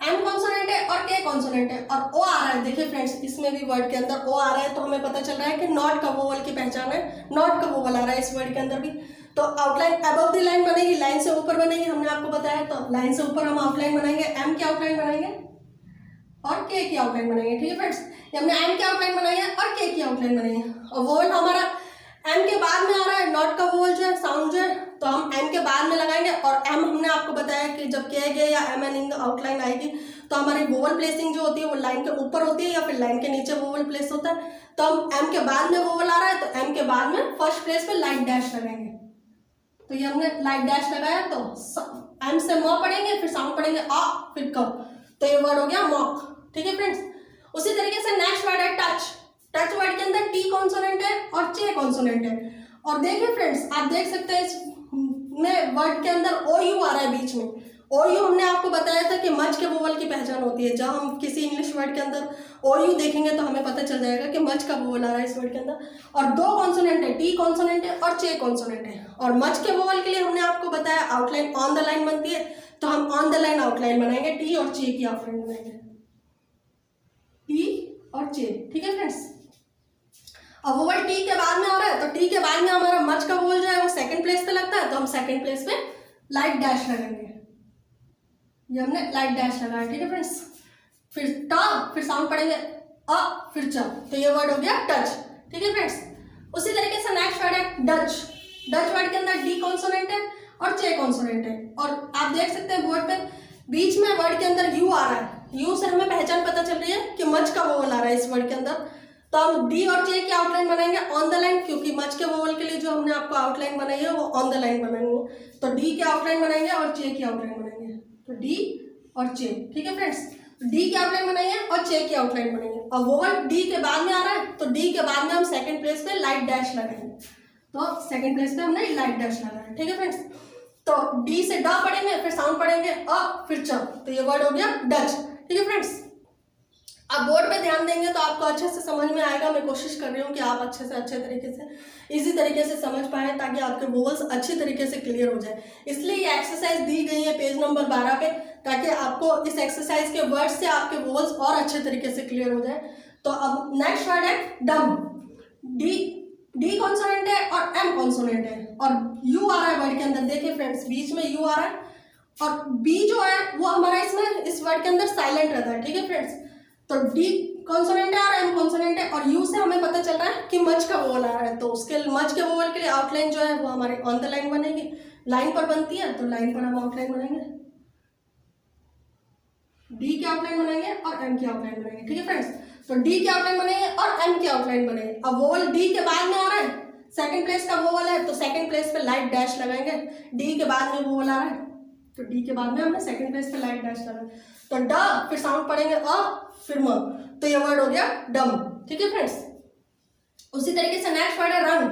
एम कॉन्सोनेंट है और के कॉन्सोनेंट है और ओ आ रहा है। देखिए फ्रेंड्स, इसमें भी वर्ड के अंदर ओ आ रहा है, तो हमें पता चल रहा है कि नॉट का वोवल की पहचान है। नॉट का वोवल आ रहा है इस वर्ड के अंदर भी। तो आउटलाइन अबव द लाइन बनेगी, लाइन से ऊपर बनेगी, हमने आपको बताया। तो लाइन से ऊपर हम आउटलाइन बनाएंगे, एम की आउटलाइन बनाएंगे और के की आउटलाइन बनाएंगे। ठीक है फ्रेंड्स, हमने एम की आउटलाइन बनाई है और के की आउटलाइन बनाई है। और वोवल हमारा एम के बाद में आ रहा है, नॉट का वोवल जो है साउंड जो है, तो हम एम के बाद में लगाएंगे। और एम हमने आपको बताया कि जब के गए या एम एन इन आउटलाइन आएगी तो हमारी वोवल प्लेसिंग जो होती है वो लाइन के ऊपर होती है या फिर लाइन के नीचे वोवल प्लेस होता है। तो हम एम के बाद में वोवल आ रहा है, तो एम के बाद में फर्स्ट प्लेस पे लाइट डैश लगाएंगे। तो ये हमने लाइट डैश लगाया, तो एम से म पढ़ेंगे, फिर साउंड पढ़ेंगे अ, फिर क। तो ये वर्ड हो गया मॉक। ठीक है फ्रेंड्स, उसी तरीके से नेक्स्ट वर्ड है टच। टच वर्ड के अंदर टी कॉन्सोनेंट है और चे कॉन्सोनेंट है। और देखिए फ्रेंड्स, आप देख सकते हैं इसमें वर्ड के अंदर ओ यू आ रहा है बीच में। ओ यू हमने आपको बताया था कि मच के वोवल की पहचान होती है। जब हम किसी इंग्लिश वर्ड के अंदर ओ यू देखेंगे तो हमें पता चल जाएगा कि मच का वोवल आ रहा है इस वर्ड के अंदर। और दो कॉन्सोनेंट है, टी कॉन्सोनेंट है और चे कॉन्सोनेंट है। और मच के वोवल के लिए हमने आपको बताया आउटलाइन ऑन द लाइन बनती है, तो हम ऑन द लाइन आउटलाइन बनाएंगे, टी और चे की आउटलाइन बनाएंगे, टी और चे। ठीक है फ्रेंड्स, अब वोवल टी के बाद में आ रहा है, तो टी के बाद में हमारा मच का वोवल जो है वो सेकंड प्लेस पे लगता है, तो हम सेकंड प्लेस पे लाइट डैश लगाएंगे। ये हमने लाइट डैश लगाया। ठीक है फ्रेंड्स, फिर ट, फिर साउंड पढ़ेंगे अ, फिर च। तो ये वर्ड हो गया टच। ठीक है फ्रेंड्स, उसी तरीके से नेक्स्ट वर्ड है डच। डच वर्ड के अंदर डी कॉन्सोनेंट है और चे कॉन्सोनेंट है। और आप देख सकते हैं बोर्ड पे बीच में वर्ड के अंदर यू आ रहा है। यू से हमें पहचान पता चल रही है कि मच का वोवल आ रहा है इस वर्ड के अंदर। तो हम डी और चे की आउटलाइन बनाएंगे ऑन द लाइन, क्योंकि मच के वोवल के लिए जो हमने आपको आउटलाइन बनाई है वो ऑन द लाइन बनाएंगे। तो डी की आउटलाइन बनाएंगे और चे की आउटलाइन बनाएंगे। तो डी और चे। ठीक है फ्रेंड्स, डी की आउटलाइन बनाएंगे और चे की आउटलाइन बनाएंगे। और वोवल डी के बाद में आ रहा है, तो डी के बाद में हम सेकंड प्लेस पे लाइट डैश लगाएंगे। तो सेकंड प्लेस पे हमने लाइट डैश लगाया। ठीक है फ्रेंड्स, तो डी से ड पढ़ेंगे, फिर साउंड पढ़ेंगे अ, फिर च। तो ये वर्ड हो गया डच। ठीक है फ्रेंड्स, आप बोर्ड पे ध्यान देंगे तो आपको अच्छे से समझ में आएगा। मैं कोशिश कर रही हूँ कि आप अच्छे तरीके से इजी तरीके से समझ पाएं, ताकि आपके वोवल्स अच्छी तरीके से क्लियर हो जाए। इसलिए ये एक्सरसाइज दी गई है पेज नंबर 12 पे, ताकि आपको इस एक्सरसाइज के वर्ड से आपके वोवल्स और अच्छे तरीके से क्लियर हो जाए। तो अब नेक्स्ट वर्ड है डम। डी कॉन्सोनेंट है और एम कॉन्सोनेंट है और यू आ रहा है वर्ड के अंदर। देखिए फ्रेंड्स, बीच में यू आ रहा है और बी जो है वो हमारा इसमें इस वर्ड के अंदर साइलेंट रहता है। ठीक है फ्रेंड्स, तो डी कॉन्सोनेंट है और एम कॉन्सोनेंट है और यू से हमें पता चल रहा है कि मच का वोवल आ रहा है। तो उसके मच के वोवल के लिए आउटलाइन जो है वो हमारे ऑन द लाइन बनेगी, लाइन पर बनती है, तो लाइन पर हम आउटलाइन बनाएंगे, डी की आउटलाइन बनाएंगे और एम की आउटलाइन बनाएंगे। ठीक है फ्रेंड्स, तो डी की आउटलाइन बनेंगे और एम की आउटलाइन बनेंगे। अब वोवल डी के बाद में आ रहा है, सेकंड प्लेस का वोवल है, तो सेकंड प्लेस पे लाइट डैश लगाएंगे। डी के बाद में वोवल आ रहा है, तो डी के बाद में हमने सेकंड प्लेस पे लाइट डैश लगाया। तो ड, फिर साउंड पढ़ेंगे अ, फिर म। तो ये वर्ड हो गया डम। ठीक है फ्रेंड्स, उसी तरीके से नेक्स्ट वर्ड है रंग।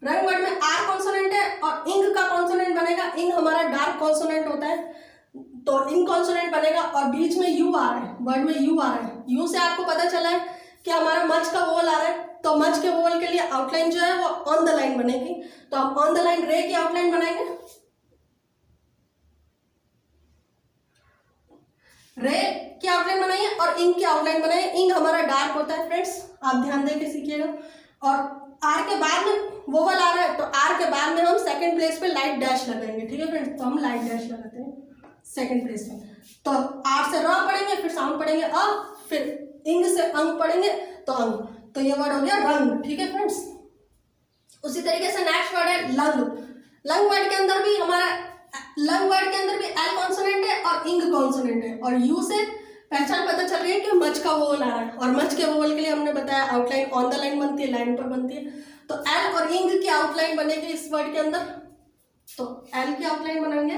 रंग वर्ड में आर कॉन्सोनेंट है और इंग का कॉन्सोनेंट बनेगा। इंग हमारा डार्क कॉन्सोनेंट होता है, तो इंग कॉन्सोनेंट बनेगा और बीच में यू आ रहा है, वर्ड में यू आ रहा है। यू से आपको पता चला है कि हमारा मच का वोवल आ रहा है, तो मच के वोवल के लिए आउटलाइन जो है वो ऑन द लाइन बनेगी। तो हम ऑन द लाइन रे की आउटलाइन बनाएंगे, रे की आउटलाइन बनाइए और इंग की आउटलाइन बनाइए। इंग हमारा डार्क होता है फ्रेंड्स, आप ध्यान देके सीखिएगा। और आर के बाद में वोवल आ रहा है, तो आर के बाद में हम सेकंड प्लेस पे लाइट डैश लगाएंगे। ठीक है फ्रेंड्स, तो हम लाइट डैश लगाते हैं सेकंड प्लेस में। तो आर से र पढ़ेंगे, फिर साउंड पढ़ेंगे अ, फिर इंग से अंग पढ़ेंगे तो अंग। तो ये वर्ड हो गया रंग। ठीक है फ्रेंड्स, उसी तरीके से नेक्स्ट वर्ड है लंग। लंग वर्ड के अंदर भी एल कॉन्सोनेंट है और इंग कॉन्सोनेंट है और यू से पहचान पता चल रही है कि मच का वोवल आ रहा है। और मच के वोवल के लिए हमने बताया आउटलाइन ऑन द लाइन बनती है, लाइन पर बनती है। तो एल और इंग की आउटलाइन बनेगी इस वर्ड के अंदर, तो एल की आउटलाइन बनाएंगे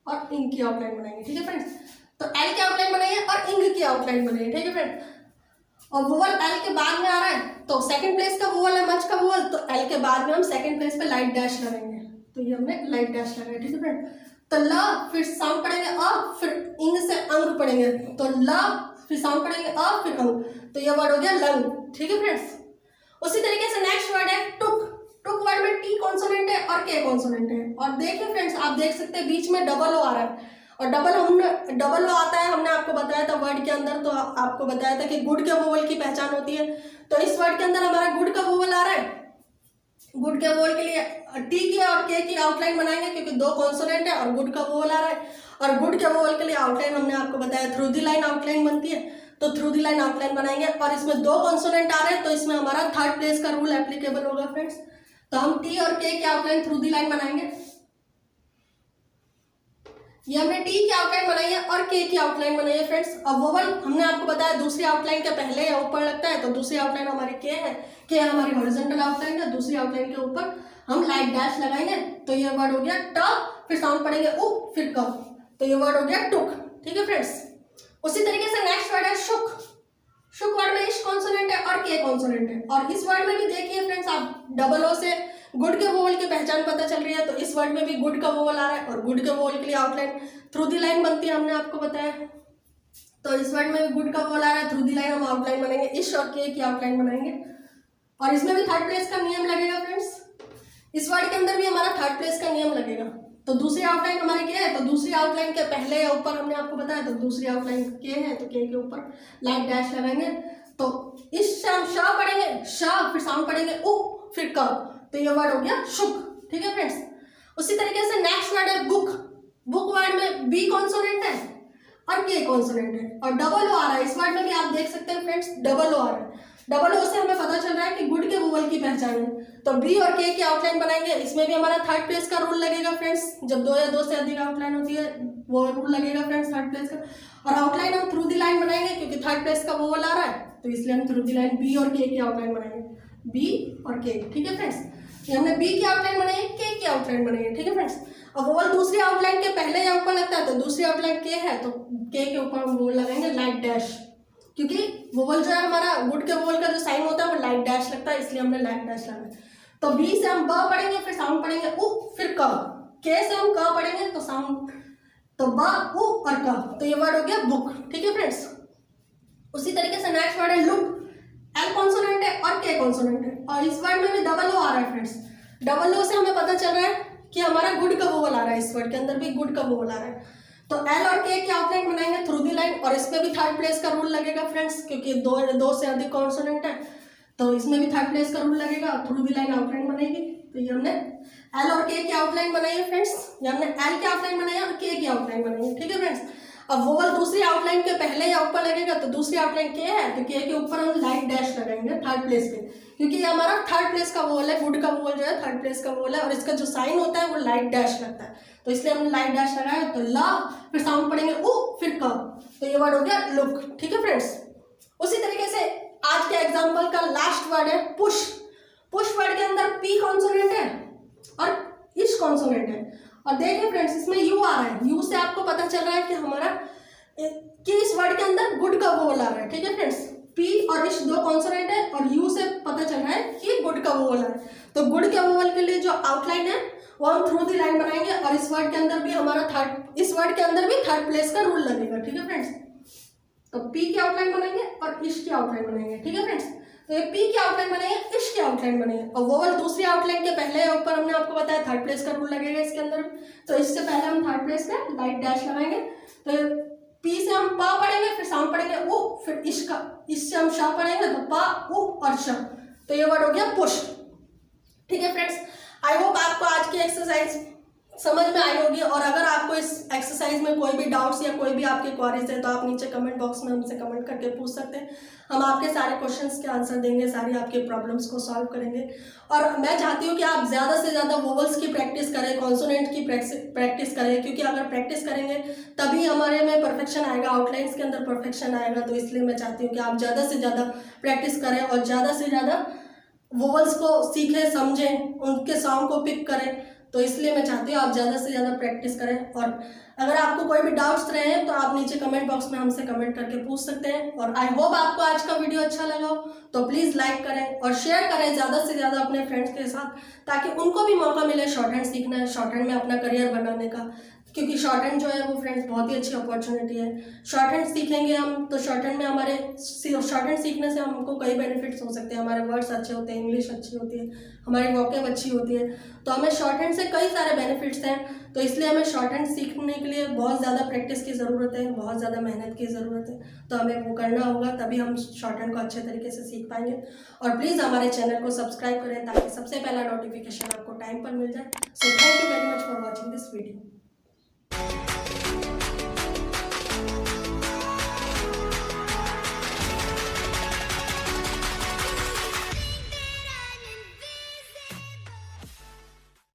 और इंग की आउटलाइन बनाएंगे। ठीक है फ्रेंड्स, तो एल की आउटलाइन बनाइए और इंग की आउटलाइन बनाइए। ठीक है फ्रेंड्स, और वोवल एल के बाद में आ रहा है तो सेकंड प्लेस का वोवल है मच का वोवल, तो एल के बाद में हम सेकंड प्लेस पे लाइट डैश लगाएंगे। तो ये हमने लाइट डैश लगाया। ठीक है फ्रेंड, तो ल फिर साउंड पढ़ेंगे अ, फिर इंग से अंग पढ़ेंगे, तो ल फिर साउंड पढ़ेंगे अ, फिर अंग, तो ये वर्ड हो गया लंग। ठीक है फ्रेंड्स, उसी तरीके से नेक्स्ट वर्ड है टुक। टुक वर्ड में टी कॉन्सोनेंट है और के कॉन्सोनेंट है। और देखिए फ्रेंड्स, आप देख सकते हैं बीच में डबल ओ आ रहा है, और डबल ओ आता है, हमने आपको बताया था वर्ड के अंदर, तो आपको बताया था कि गुड के वोवल की पहचान होती है। तो इस वर्ड के अंदर हमारा गुड का वोवल आ रहा है। गुड के वोवल के लिए टी की और के की आउटलाइन बनाएंगे क्योंकि दो कॉन्सोनेंट है और गुड का वोवल आ रहा है। और गुड के वोवल के लिए आउटलाइन हमने आपको बताया थ्रू दी लाइन आउटलाइन बनती है, तो थ्रू दी लाइन आउटलाइन बनाएंगे। और इसमें दो कॉन्सोनेंट आ रहे हैं तो इसमें हमारा थर्ड प्लेस का रूल एप्लीकेबल होगा फ्रेंड्स। तो हम टी और के की आउटलाइन थ्रू दी लाइन बनाएंगे। ये हमने टी की आउटलाइन बनाई है और के की आउटलाइन बनाई है फ्रेंड्स। अब वोवल हमने आपको बताया दूसरी आउटलाइन के पहले या ऊपर लगता है, तो दूसरी आउटलाइन हमारी के है, के हमारी हॉरिजॉन्टल आउटलाइन है। दूसरी आउटलाइन के ऊपर हम लाइट डैश लगाएंगे, तो ये वर्ड हो गया ट, फिर साउंड पढ़ेंगे उ, फिर क, तो ये वर्ड हो गया टुक। ठीक है फ्रेंड्स, उसी तरीके से नेक्स्ट वर्ड है शुक। शुक वर्ड में इश कॉन्सोनेंट है और के कॉन्सोनेंट है। और इस वर्ड में भी देखिए फ्रेंड्स, आप डबल ओ से गुड के वोवल की पहचान पता चल रही है, तो इस वर्ड में भी गुड का वोवल आ रहा है और गुड के वोवल के लिए आउटलाइन थ्रू दी लाइन बनती है, हमने आपको बताया। तो इस वर्ड में भी गुड का वोवल आ रहा है, थ्रू दी लाइन हम आउटलाइन बनाएंगे, इश और के की आउटलाइन बनाएंगे। और इसमें भी थर्ड प्लेस का नियम लगेगा फ्रेंड्स। इस वर्ड के अंदर भी हमारा थर्ड प्लेस का नियम लगेगा। तो दूसरी आउटलाइन हमारी क्या है, तो दूसरी आउटलाइन के पहले या ऊपर हमने आपको बताया, तो दूसरी आउटलाइन के है, तो के ऊपर लाइट डैश लगाएंगे। तो इस से हम श पढ़ेंगे, श, फिर साउंड पढ़ेंगे उ, फिर क, तो ये वर्ड हो गया शुक। ठीक है फ्रेंड्स, उसी तरीके से नेक्स्ट वर्ड है बुक। बुक वर्ड में बी कॉन्सोनेंट है और के कॉन्सोनेंट है और डबल ओ आ रहा है। इस वर्ड में भी आप देख सकते हैं फ्रेंड्स, डबल ओ आ रहा है। डबल ओ से हमें पता चल रहा है कि गुड के वोवल की पहचान है, तो बी और के की आउटलाइन बनाएंगे। इसमें भी हमारा थर्ड प्लेस का रूल लगेगा फ्रेंड्स। जब दो या दो से अधिक आउटलाइन होती है वो रूल लगेगा फ्रेंड्स थर्ड प्लेस का। और आउटलाइन हम थ्रू दी लाइन बनाएंगे क्योंकि थर्ड प्लेस का वोवल आ रहा है, तो इसलिए हम थ्रू दी लाइन बी और के की आउटलाइन बनाएंगे, बी और के। ठीक है फ्रेंड्स, ये हमने बी की आउटलाइन बनाई है, के की आउटलाइन बनाई है। ठीक है फ्रेंड्स, अब वोवल दूसरी आउटलाइन के पहले या ऊपर लगता है, तो दूसरी आउटलाइन के है तो के ऊपर हम वोवल लगाएंगे लाइट डैश, क्योंकि वोवल जो है हमारा गुड के वोवल का जो साइन होता है वो लाइट डैश लगता है, इसलिए हमने लाइट डैश लगाया। तो बी से हम ब पढ़ेंगे, फिर साउंड पढ़ेंगे उ, फिर क। के से हम क पढ़ेंगे तो साउंड, तो ब, उ और क, तो ये वर्ड हो गया बुक। ठीक है फ्रेंड्स, उसी तरीके से नेक्स्ट वर्ड है लुक। एल कॉन्सोनेंट है और के कॉन्सोनेंट है और इस वर्ड में भी डबल ओ आ रहा है फ्रेंड्स। डबल ओ से हमें पता चल रहा है कि हमारा गुड का वोवल आ रहा है, इस वर्ड के अंदर भी गुड का वोवल आ रहा है। तो एल और के की आउटलाइन बनाएंगे थ्रू दी लाइन और इसमें भी थर्ड प्लेस का रूल लगेगा फ्रेंड्स, क्योंकि दो से अधिक कॉन्सोनेंट है, तो इसमें भी थर्ड प्लेस का रूल लगेगा, थ्रू दी लाइन आउटलाइन बनेगी। तो ये हमने एल और के की आउटलाइन बनाई है फ्रेंड्स, ये हमने एल की आउटलाइन बनाई है और के की आउटलाइन बनाई है। ठीक है फ्रेंड्स, अब वोवल दूसरी आउटलाइन के पहले या ऊपर लगेगा, तो दूसरी आउटलाइन के है तो के ऊपर हम लाइट डैश लगाएंगे थर्ड प्लेस पे, क्योंकि ये हमारा थर्ड प्लेस का वोवल है, गुड का वोवल जो है थर्ड प्लेस का वोवल है और इसका जो साइन होता है वो लाइट डैश लगता है, तो इसलिए हमने लाइट डैश लगाया। तो ला, फिर साउंड पढ़ेंगे उ, फिर क, तो ये वर्ड हो गया लुक। ठीक है फ्रेंड्स, उसी तरीके से आज के एग्जाम्पल का लास्ट वर्ड है पुश। पुश वर्ड के अंदर पी कॉन्सोनेंट है और इश कॉन्सोनेंट है और देखिए फ्रेंड्स इसमें यू आ रहा है। यू से आपको पता चल रहा है कि हमारा कि इस वर्ड के अंदर गुड का वोवल आ रहा है। ठीक है फ्रेंड्स, पी और इश दो कॉन्सोनेंट है और यू से पता चल रहा है कि गुड का वोवल आ रहा है। तो गुड के वोवल के लिए जो आउटलाइन है वो हम थ्रू दी लाइन बनाएंगे और इस वर्ड के अंदर भी हमारा इस वर्ड के अंदर भी थर्ड प्लेस का रूल लगेगा। ठीक है फ्रेंड्स, तो पी की आउटलाइन बनाएंगे और इश की आउटलाइन बनाएंगे। ठीक है फ्रेंड्स, तो ये पी की आउटलाइन बनाएंगे, इश की आउटलाइन बनाएंगे और वोवल दूसरी आउटलाइन के पहले या ऊपर हमने आपको बताया थर्ड प्लेस का रूल लगेगा इसके अंदर, तो इससे पहले हम थर्ड प्लेस पे लाइट डैश लगाएंगे। तो पी से हम पा पढ़ेंगे, फिर साउंड पढ़ेंगे उ, फिर इश से हम शा पढ़ेंगे तो पा, उ और श, तो ये वर्ड हो गया पुश। ठीक है फ्रेंड्स, आई होप आपको आज की एक्सरसाइज समझ में आई होगी और अगर आपको इस एक्सरसाइज में कोई भी डाउट्स या कोई भी आपके क्वेरीज है तो आप नीचे कमेंट बॉक्स में हमसे कमेंट करके पूछ सकते हैं। हम आपके सारे क्वेश्चंस के आंसर देंगे, सारी आपके प्रॉब्लम्स को सॉल्व करेंगे। और मैं चाहती हूँ कि आप ज़्यादा से ज़्यादा वोवल्स की प्रैक्टिस करें, कॉन्सोनेंट की प्रैक्टिस करें, क्योंकि अगर प्रैक्टिस करेंगे तभी हमारे में परफेक्शन आएगा, आउटलाइंस के अंदर परफेक्शन आएगा। तो इसलिए मैं चाहती हूँ कि आप ज़्यादा से ज़्यादा प्रैक्टिस करें और ज़्यादा से ज़्यादा वोवल्स को सीखें, समझें, उनके साउंड को पिक करें, तो इसलिए मैं चाहती हूँ आप ज़्यादा से ज़्यादा प्रैक्टिस करें। और अगर आपको कोई भी डाउट्स रहे हैं तो आप नीचे कमेंट बॉक्स में हमसे कमेंट करके पूछ सकते हैं। और आई होप आपको आज का वीडियो अच्छा लगा हो, तो प्लीज़ लाइक करें और शेयर करें ज़्यादा से ज़्यादा अपने फ्रेंड्स के साथ, ताकि उनको भी मौका मिले शॉर्ट हैंड सीखना है, शॉर्ट हैंड में अपना करियर बनाने का। क्योंकि शॉर्ट हैंड जो है वो फ्रेंड्स बहुत ही अच्छी अपॉर्चुनिटी है। शॉर्ट हैंड सीखेंगे हम तो शॉर्ट हैंड में हमारे शॉर्ट हैंड सीखने से हमको कई बेनिफिट्स हो सकते हैं। हमारे वर्ड्स अच्छे होते हैं, इंग्लिश अच्छी होती है, हमारी वोकैब अच्छी होती है, तो हमें शॉर्ट हैंड से कई सारे बेनिफिट्स हैं। तो इसलिए हमें शॉर्ट हैंड सीखने के लिए बहुत ज़्यादा प्रैक्टिस की ज़रूरत है, बहुत ज़्यादा मेहनत की ज़रूरत है। तो हमें वो करना होगा, तभी हम शॉर्ट हैंड को अच्छे तरीके से सीख पाएंगे। और प्लीज़ हमारे चैनल को सब्सक्राइब करें ताकि सबसे पहला नोटिफिकेशन आपको टाइम पर मिल जाए। So thank you very much for watching this video.